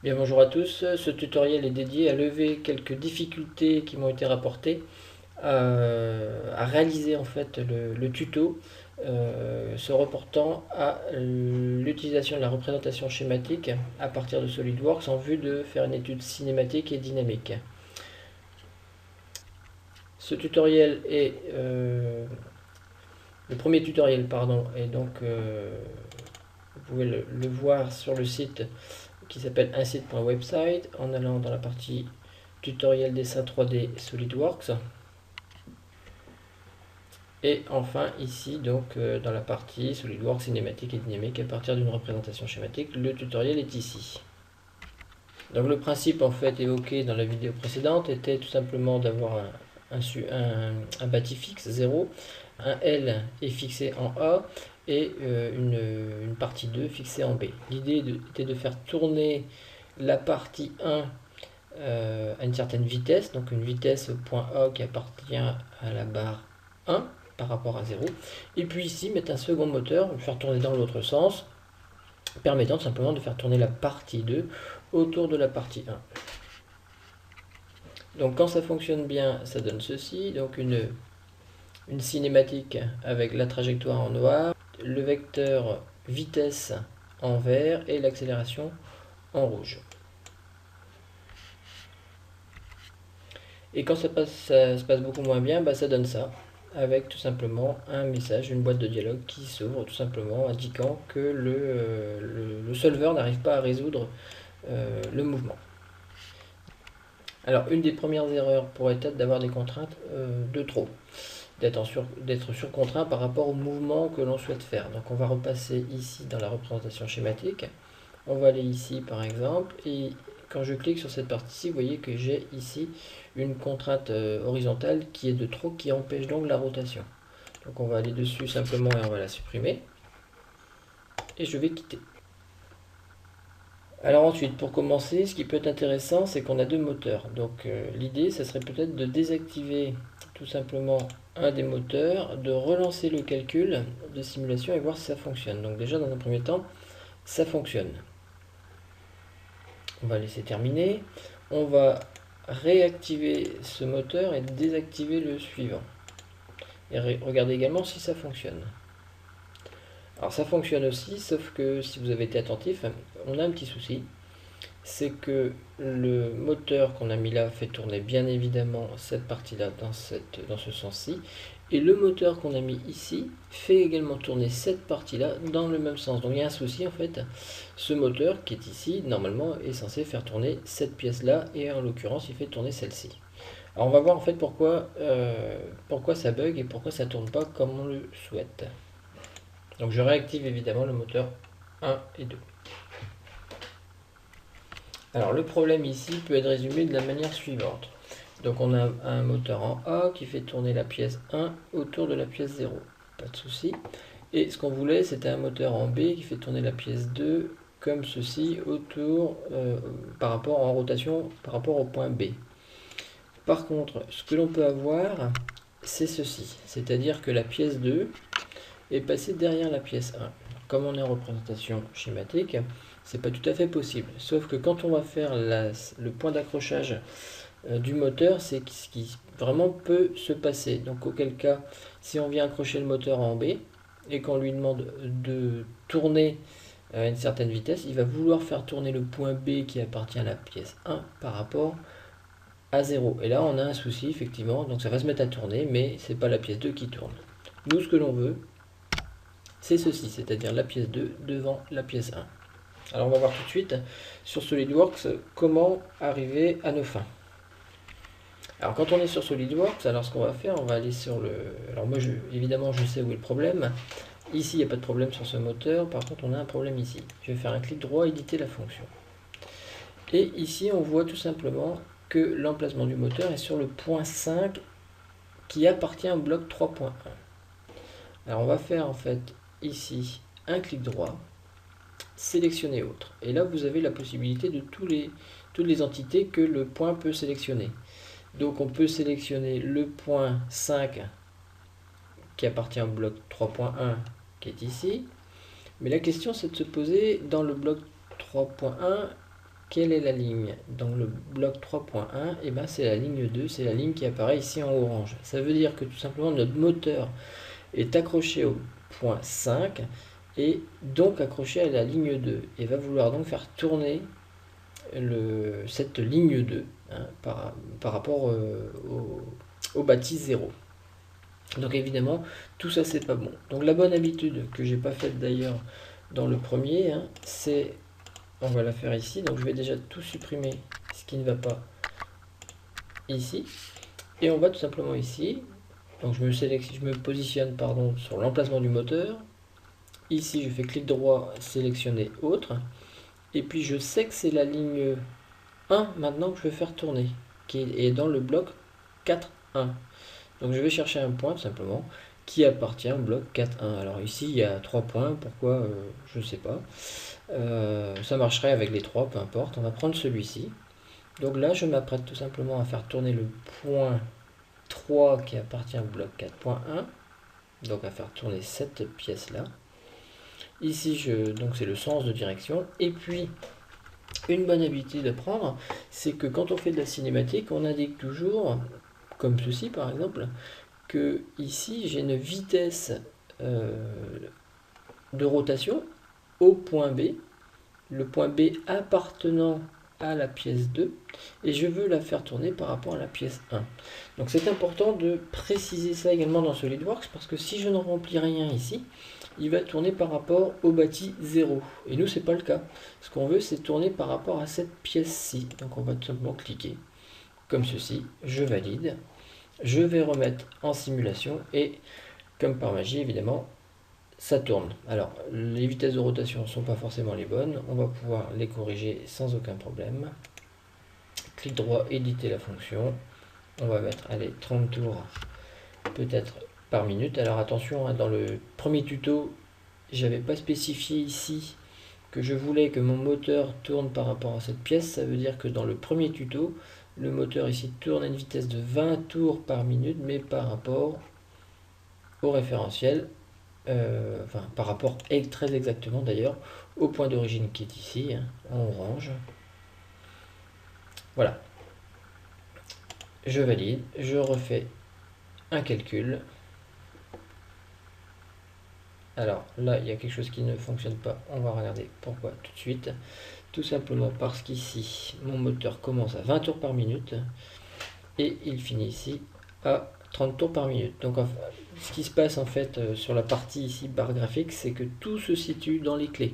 Bien, bonjour à tous. Ce tutoriel est dédié à lever quelques difficultés qui m'ont été rapportées à réaliser en fait le tuto se reportant à l'utilisation de la représentation schématique à partir de SolidWorks en vue de faire une étude cinématique et dynamique. Ce tutoriel est le premier tutoriel, pardon, et donc vous pouvez le voir sur le site qui s'appelle unsite.website en allant dans la partie tutoriel dessin 3D SolidWorks. Et enfin ici donc dans la partie SolidWorks cinématique et dynamique à partir d'une représentation schématique, le tutoriel est ici. Donc le principe en fait évoqué dans la vidéo précédente était tout simplement d'avoir un bâti fixe 0, un L est fixé en A et une partie 2 fixée en B. L'idée était de faire tourner la partie 1 à une certaine vitesse, donc une vitesse point A qui appartient à la barre 1 par rapport à 0, et puis ici mettre un second moteur, le faire tourner dans l'autre sens, permettant simplement de faire tourner la partie 2 autour de la partie 1. Donc quand ça fonctionne bien, ça donne ceci, donc une cinématique avec la trajectoire en noir, le vecteur vitesse en vert et l'accélération en rouge. Et quand ça se passe beaucoup moins bien, ça donne ça, avec tout simplement un message, une boîte de dialogue qui s'ouvre tout simplement indiquant que le solver n'arrive pas à résoudre le mouvement. Alors une des premières erreurs pourrait être d'avoir des contraintes de trop, d'être surcontrait par rapport au mouvement que l'on souhaite faire. Donc on va repasser ici dans la représentation schématique, on va aller ici par exemple, et quand je clique sur cette partie-ci, vous voyez que j'ai ici une contrainte horizontale qui est de trop, qui empêche donc la rotation. Donc on va aller dessus simplement et on va la supprimer. Et je vais quitter. Alors ensuite, pour commencer, ce qui peut être intéressant, c'est qu'on a deux moteurs. Donc l'idée, ça serait peut-être de désactiver tout simplement un des moteurs, de relancer le calcul de simulation et voir si ça fonctionne. Donc déjà, dans un premier temps, ça fonctionne. On va laisser terminer. On va réactiver ce moteur et désactiver le suivant. Et regardez également si ça fonctionne. Alors ça fonctionne aussi, sauf que si vous avez été attentif, on a un petit souci. C'est que le moteur qu'on a mis là fait tourner bien évidemment cette partie-là dans ce sens-ci. Et le moteur qu'on a mis ici fait également tourner cette partie-là dans le même sens. Donc il y a un souci en fait. Ce moteur qui est ici, normalement, est censé faire tourner cette pièce-là. Et en l'occurrence, il fait tourner celle-ci. Alors on va voir en fait pourquoi ça bug et pourquoi ça ne tourne pas comme on le souhaite. Donc je réactive évidemment le moteur 1 et 2. Alors le problème ici peut être résumé de la manière suivante. Donc on a un moteur en A qui fait tourner la pièce 1 autour de la pièce 0. Pas de souci. Et ce qu'on voulait, c'était un moteur en B qui fait tourner la pièce 2 comme ceci autour par rapport en rotation par rapport au point B. Par contre, ce que l'on peut avoir, c'est ceci. C'est-à-dire que la pièce 2 est passée derrière la pièce 1. Comme on est en représentation schématique, c'est pas tout à fait possible. Sauf que quand on va faire le point d'accrochage du moteur, c'est ce qui vraiment peut se passer. Donc auquel cas, si on vient accrocher le moteur en B et qu'on lui demande de tourner à une certaine vitesse, il va vouloir faire tourner le point B qui appartient à la pièce 1 par rapport à 0. Et là, on a un souci, effectivement. Donc ça va se mettre à tourner, mais c'est pas la pièce 2 qui tourne. Nous, ce que l'on veut, c'est ceci, c'est-à-dire la pièce 2 devant la pièce 1. Alors on va voir tout de suite sur SolidWorks comment arriver à nos fins. Alors quand on est sur SolidWorks, alors ce qu'on va faire, on va aller sur le... Alors moi, évidemment, je sais où est le problème. Ici, il n'y a pas de problème sur ce moteur. Par contre, on a un problème ici. Je vais faire un clic droit, éditer la fonction. Et ici, on voit tout simplement que l'emplacement du moteur est sur le point 5 qui appartient au bloc 3.1. Alors on va faire en fait ici un clic droit, sélectionner autre. Et là, vous avez la possibilité de toutes les entités que le point peut sélectionner. Donc on peut sélectionner le point 5 qui appartient au bloc 3.1 qui est ici. Mais la question c'est de se poser dans le bloc 3.1 quelle est la ligne dans le bloc 3.1? Et ben c'est la ligne 2, c'est la ligne qui apparaît ici en orange. Ça veut dire que tout simplement notre moteur est accroché au point 5 et donc accroché à la ligne 2 et va vouloir donc faire tourner cette ligne 2 hein, par rapport au bâti 0. Donc évidemment, tout ça c'est pas bon. Donc la bonne habitude que j'ai pas faite d'ailleurs dans le premier, hein, c'est, on va la faire ici. Donc je vais déjà tout supprimer ce qui ne va pas ici. Et on va tout simplement ici. Donc je me positionne pardon, sur l'emplacement du moteur. Ici je fais clic droit, sélectionner autre. Et puis je sais que c'est la ligne 1 maintenant que je vais faire tourner, qui est dans le bloc 4.1. Donc je vais chercher un point tout simplement qui appartient au bloc 4.1. Alors ici il y a 3 points, pourquoi je ne sais pas. Ça marcherait avec les 3, peu importe. On va prendre celui-ci. Donc là je m'apprête tout simplement à faire tourner le point 3 qui appartient au bloc 4.1. Donc à faire tourner cette pièce là. Ici donc c'est le sens de direction. Et puis une bonne habitude à prendre, c'est que quand on fait de la cinématique, on indique toujours, comme ceci par exemple, que ici j'ai une vitesse de rotation au point B, le point B appartenant à la pièce 2, et je veux la faire tourner par rapport à la pièce 1. Donc c'est important de préciser ça également dans SolidWorks, parce que si je ne remplis rien ici, il va tourner par rapport au bâti 0. Et nous, c'est pas le cas. Ce qu'on veut, c'est tourner par rapport à cette pièce-ci. Donc on va tout simplement cliquer comme ceci, je valide. Je vais remettre en simulation et comme par magie, évidemment, ça tourne. Alors, les vitesses de rotation ne sont pas forcément les bonnes. On va pouvoir les corriger sans aucun problème. Clic droit, éditer la fonction. On va mettre, allez, 30 tours peut-être par minute. Alors attention, hein, dans le premier tuto, j'avais pas spécifié ici que je voulais que mon moteur tourne par rapport à cette pièce. Ça veut dire que dans le premier tuto, le moteur ici tourne à une vitesse de 20 tours par minute, mais par rapport au référentiel, enfin par rapport très exactement d'ailleurs au point d'origine qui est ici, hein, en orange. Voilà. Je valide, je refais un calcul. Alors là, il y a quelque chose qui ne fonctionne pas. On va regarder pourquoi tout de suite. Tout simplement parce qu'ici, mon moteur commence à 20 tours par minute et il finit ici à 30 tours par minute. Donc ce qui se passe en fait sur la partie ici barre graphique, c'est que tout se situe dans les clés.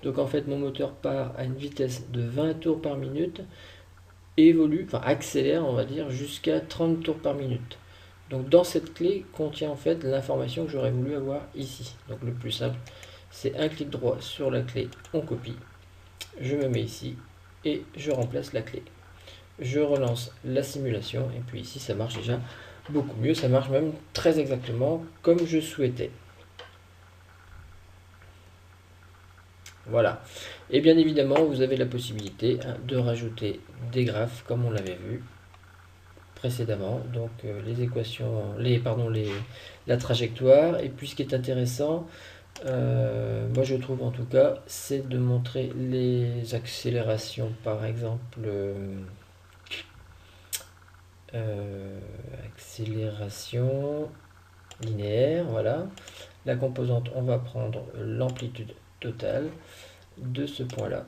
Donc en fait, mon moteur part à une vitesse de 20 tours par minute et évolue, enfin accélère on va dire, jusqu'à 30 tours par minute. Donc dans cette clé contient en fait l'information que j'aurais voulu avoir ici. Donc le plus simple, c'est un clic droit sur la clé, on copie, je me mets ici et je remplace la clé. Je relance la simulation et puis ici ça marche déjà beaucoup mieux, ça marche même très exactement comme je souhaitais. Voilà. Et bien évidemment, vous avez la possibilité de rajouter des graphes comme on l'avait vu précédemment, donc les équations, la trajectoire. Et puis ce qui est intéressant, moi je trouve en tout cas, c'est de montrer les accélérations, par exemple, accélération linéaire, voilà. La composante, on va prendre l'amplitude totale de ce point là,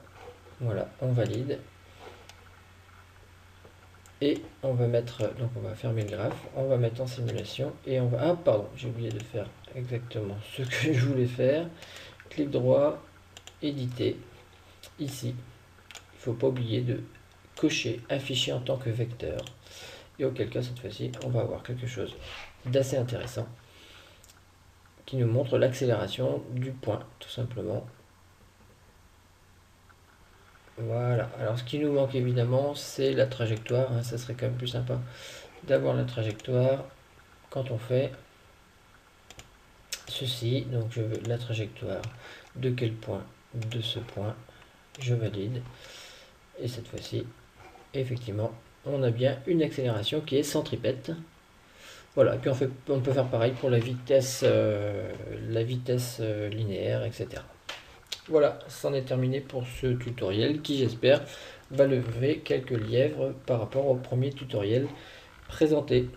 voilà, on valide. Et on va mettre, donc on va fermer le graphe, on va mettre en simulation et on va, ah pardon, j'ai oublié de faire exactement ce que je voulais faire. Clic droit, éditer, ici, il ne faut pas oublier de cocher afficher en tant que vecteur. Et auquel cas cette fois-ci, on va avoir quelque chose d'assez intéressant qui nous montre l'accélération du point, tout simplement. Voilà, alors ce qui nous manque évidemment, c'est la trajectoire, hein. Ça serait quand même plus sympa d'avoir la trajectoire quand on fait ceci. Donc je veux la trajectoire de quel point? De ce point, je valide. Et cette fois-ci, effectivement, on a bien une accélération qui est centripète. Voilà, et puis on peut faire pareil pour la vitesse linéaire, etc. Voilà, c'en est terminé pour ce tutoriel qui, j'espère, va lever quelques lièvres par rapport au premier tutoriel présenté.